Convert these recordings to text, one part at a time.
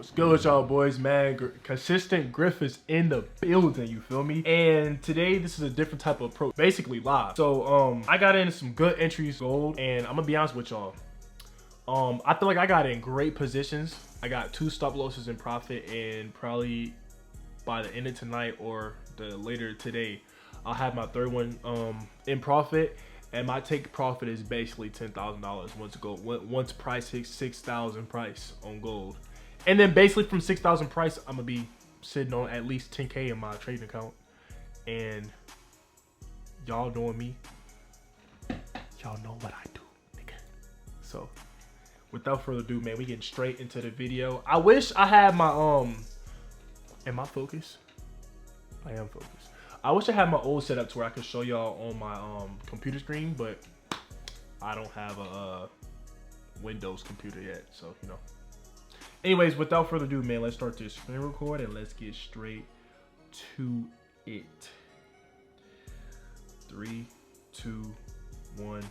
What's good with y'all boys, man? Consistent Griff is in the building, you feel me? And today this is a different type of approach, basically live. So I got into some good entries gold, and I'm gonna be honest with y'all. I feel like I got in great positions. I got 2 stop losses in profit, and probably by the end of tonight or the later today, I'll have my 3rd one in profit. And my take profit is basically $10,000 once price hits 6,000 price on gold. And then basically from 6,000 price, I'm gonna be sitting on at least 10K in my trading account. And y'all knowing me, y'all know what I do, nigga. So without further ado, man, we getting straight into the video. I wish I had my am I focused? I am focused. I wish I had my old setup to where I could show y'all on my computer screen, but I don't have a Windows computer yet, so you know. Anyways, without further ado, man, let's start this screen record and let's get straight to it. 3, 2, 1.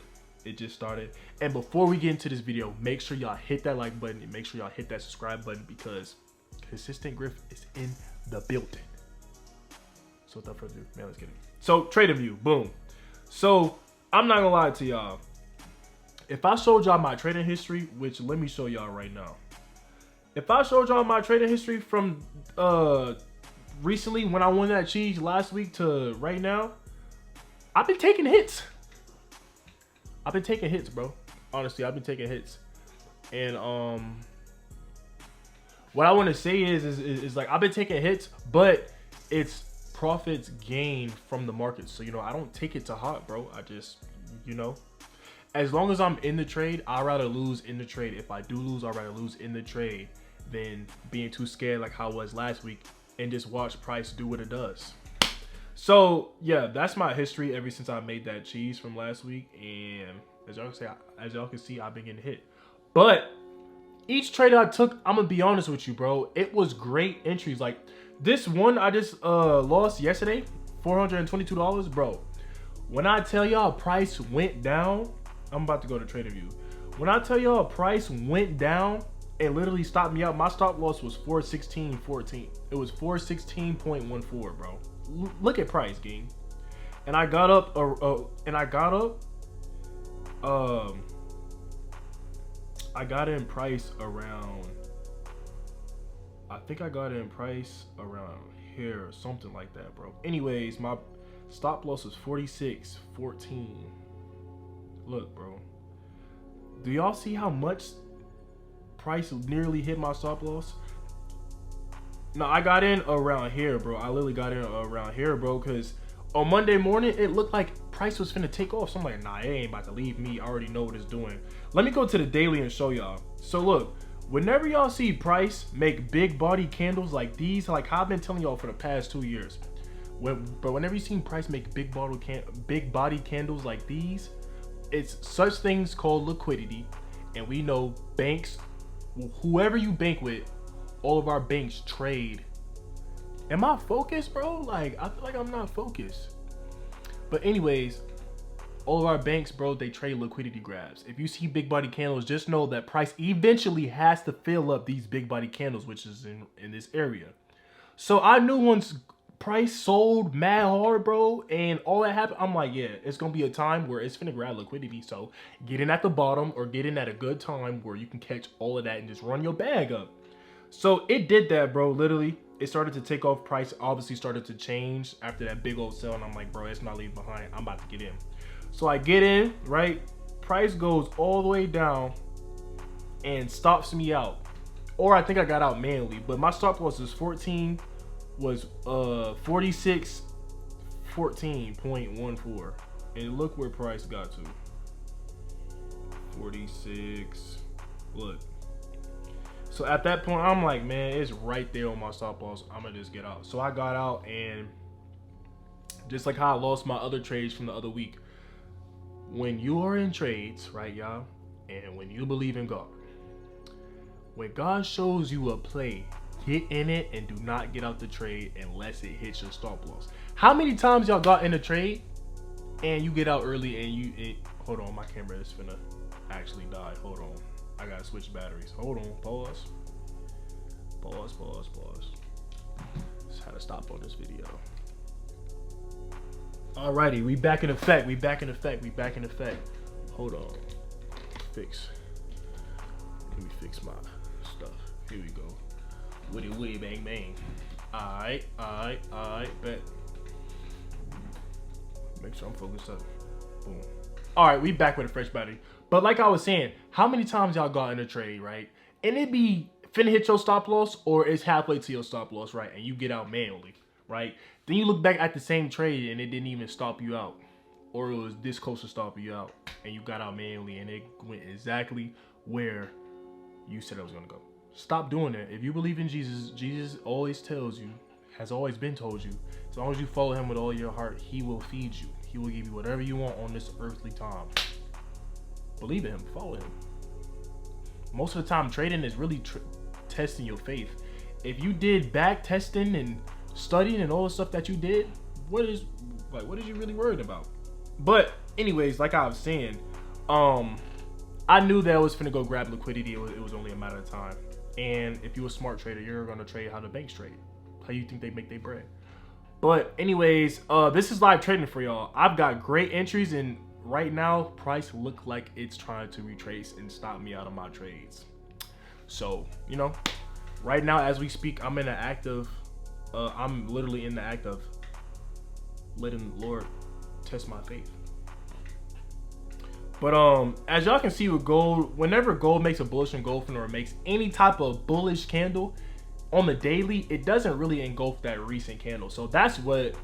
It just started. And before we get into this video, make sure y'all hit that like button and make sure y'all hit that subscribe button, because Consistent Griff is in the building. So without further ado, man, let's get it. So trading view, boom. So I'm not gonna lie to y'all. If I showed y'all my trading history, which let me show y'all right now. If I showed y'all my trading history from recently when I won that cheese last week to right now, I've been taking hits. I've been taking hits, bro. Honestly, I've been taking hits. And what I want to say is like I've been taking hits, but it's profits gained from the market. So you know, I don't take it to heart, bro. I just, you know, as long as I'm in the trade, I'd rather lose in the trade. If I do lose, I'd rather lose in the trade than being too scared like how I was last week and just watch price do what it does. So yeah, that's my history ever since I made that cheese from last week. And as y'all can see, I've been getting hit. But each trade I took, I'm gonna be honest with you, bro, it was great entries. Like this one I just lost yesterday, $422, bro. When I tell y'all price went down, I'm about to go to Trader View. When I tell y'all price went down and literally stopped me out, my stop loss was 416.14. It was 416.14, bro. Look at price, gang. And I got up, I got in price around, I think I got in price around here or something like that, bro. Anyways, my stop loss was 46.14. Look, bro. Do y'all see how much price nearly hit my stop loss? No, I got in around here, bro. I literally got in around here, bro, because on Monday morning, it looked like price was finna take off. So I'm like, nah, it ain't about to leave me. I already know what it's doing. Let me go to the daily and show y'all. So look, whenever y'all see price make big body candles like these, like how I've been telling y'all for the past 2 years, but whenever you seen price make big body candles like these, it's such things called liquidity. And we know banks, whoever you bank with, all of our banks trade. Am I focused, bro? Like, I feel like I'm not focused. But anyways, all of our banks, bro, they trade liquidity grabs. If you see big body candles, just know that price eventually has to fill up these big body candles, which is in this area. So I knew once price sold mad hard, bro, and all that happened, I'm like, yeah, it's gonna be a time where it's gonna grab liquidity. So get in at the bottom or get in at a good time where you can catch all of that and just run your bag up. So it did that, bro. Literally, it started to take off. Price obviously started to change after that big old sell, and I'm like, bro, it's not leaving behind. I'm about to get in. So I get in, right? Price goes all the way down and stops me out. Or I think I got out manually, but my stop loss was 46.14.14. And look where price got to. 46. Look. So at that point, I'm like, man, it's right there on my stop loss. I'm gonna just get out. So I got out, and just like how I lost my other trades from the other week, when you are in trades, right, y'all, and when you believe in God, when God shows you a play, get in it and do not get out the trade unless it hits your stop loss. How many times y'all got in a trade and you get out early and hold on, my camera is finna actually die. Hold on. I gotta switch batteries. Hold on, pause. Pause. Just had to stop on this video. Alrighty, we back in effect. Hold on. Let me fix my stuff. Here we go. Woody, bang, bang. Alright, bet. Make sure I'm focused up. Boom. Alright, we back with a fresh battery. But like I was saying, how many times y'all got in a trade, right? And it be finna hit your stop loss, or it's halfway to your stop loss, right? And you get out manually, right? Then you look back at the same trade and it didn't even stop you out. Or it was this close to stopping you out. And you got out manually and it went exactly where you said it was gonna go. Stop doing that. If you believe in Jesus, Jesus always tells you, has always been told you, as long as you follow him with all your heart, he will feed you. He will give you whatever you want on this earthly time. Believe in him, follow him. Most of the time, trading is really testing your faith. If you did back testing and studying and all the stuff that you did, what is you really worried about? But anyways, like I was saying, I knew that I was finna go grab liquidity. It was only a matter of time. And if you're a smart trader, you're gonna trade how the banks trade. How you think they make their bread. But anyways, this is live trading for y'all. I've got great entries, and right now, price look like it's trying to retrace and stop me out of my trades. So, you know, right now as we speak, I'm in an active, I'm literally in the act of letting the Lord test my faith. But as y'all can see with gold, whenever gold makes a bullish engulfing or makes any type of bullish candle on the daily, it doesn't really engulf that recent candle. So that's what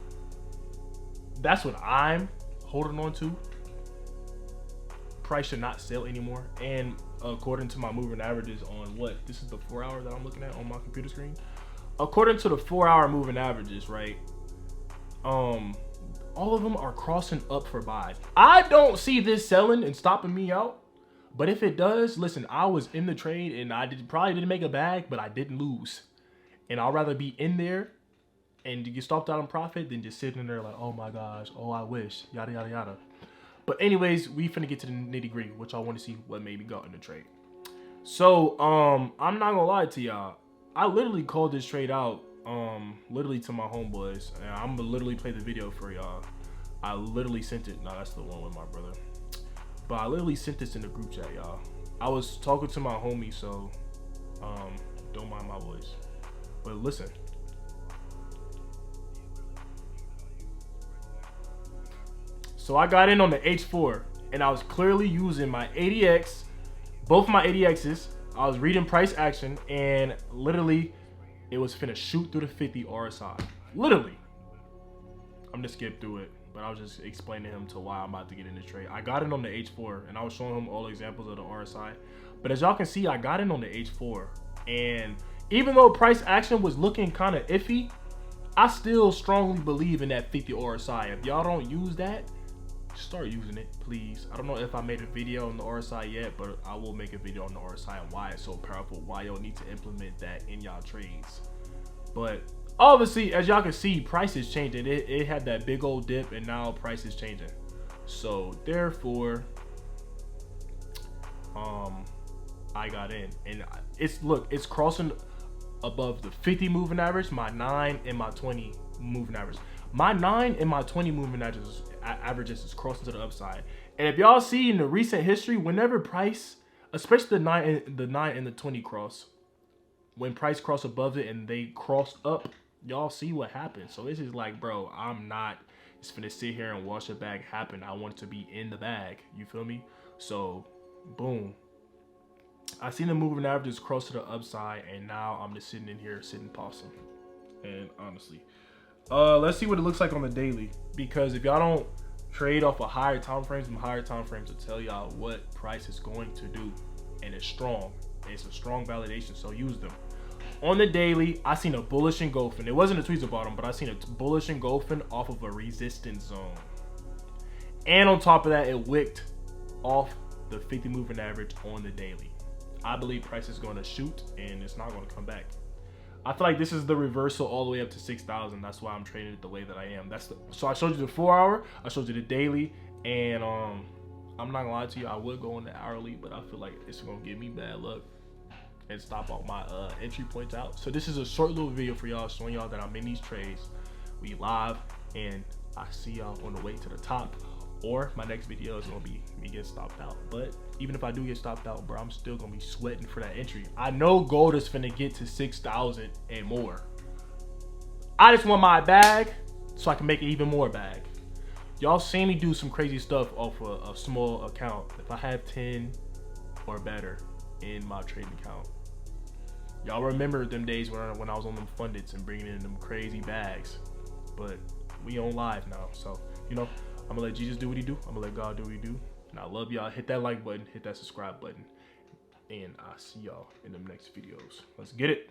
I'm holding on to. Price should not sell anymore. And according to my moving averages on this is the 4 hour that I'm looking at on my computer screen. According to the 4 hour moving averages, right? All of them are crossing up for buys. I don't see this selling and stopping me out. But if it does, listen, I was in the trade and I probably didn't make a bag, but I didn't lose. And I'd rather be in there and get stopped out on profit than just sitting there like, oh my gosh, oh I wish, yada yada yada. But anyways, we finna get to the nitty gritty, which I want to see what maybe got in the trade. So I'm not gonna lie to y'all. I literally called this trade out literally to my homeboys, and I'm gonna literally play the video for y'all. I literally sent it. No, that's the one with my brother. But I literally sent this in the group chat, y'all. I was talking to my homie, so don't mind my voice. But listen. So I got in on the H4 and I was clearly using my ADX, both my ADXs. I was reading price action and literally it was finna shoot through the 50 RSI. Literally. I'm just skipping through it, but I was just explaining to him to why I'm about to get in this trade. I got in on the H4 and I was showing him all examples of the RSI. But as y'all can see, I got in on the H4, and even though price action was looking kind of iffy, I still strongly believe in that 50 RSI. If y'all don't use that, start using it, please. I don't know if I made a video on the RSI yet, but I will make a video on the RSI and why it's so powerful, why y'all need to implement that in y'all trades. But obviously, as y'all can see, price is changing. It had that big old dip, and now price is changing. So therefore, I got in, and it's crossing above the 50 moving average, my 9 and my 20 moving average. My 9 and my 20 moving averages is crossing to the upside. And if y'all see in the recent history, whenever price, especially the 9 and the 20 cross, when price cross above it and they cross up, y'all see what happens. So this is like, bro, I'm not just finna sit here and watch a bag happen. I want to be in the bag. You feel me? So boom. I seen the moving averages cross to the upside, and now I'm just sitting in here sitting possum. And honestly, let's see what it looks like on the daily, because if y'all don't trade off of higher time frames, will tell y'all what price is going to do, and it's strong. It's a strong validation, so use them. On the daily, I seen a bullish engulfing. It wasn't a tweezer bottom, but I seen a bullish engulfing off of a resistance zone, and on top of that, it wicked off the 50 moving average on the daily. I believe price is going to shoot and it's not going to come back. I feel like this is the reversal all the way up to 6,000. That's why I'm trading it the way that I am. So I showed you the 4 hour, I showed you the daily, and I'm not gonna lie to you, I would go on the hourly, but I feel like it's gonna give me bad luck. and stop all my entry points out. So this is a short little video for y'all, showing y'all that I'm in these trades. We live, and I see y'all on the way to the top. Or my next video is gonna be me getting stopped out. But even if I do get stopped out, bro, I'm still gonna be sweating for that entry. I know gold is finna get to 6,000 and more. I just want my bag so I can make even more bag. Y'all seen me do some crazy stuff off a small account. If I have 10 or better in my trading account, y'all remember them days when I was on them fundeds and bringing in them crazy bags. But we on live now, so you know, I'm gonna let Jesus do what he do. I'm gonna let God do what he do. And I love y'all. Hit that like button, hit that subscribe button, and I'll see y'all in the next videos. Let's get it.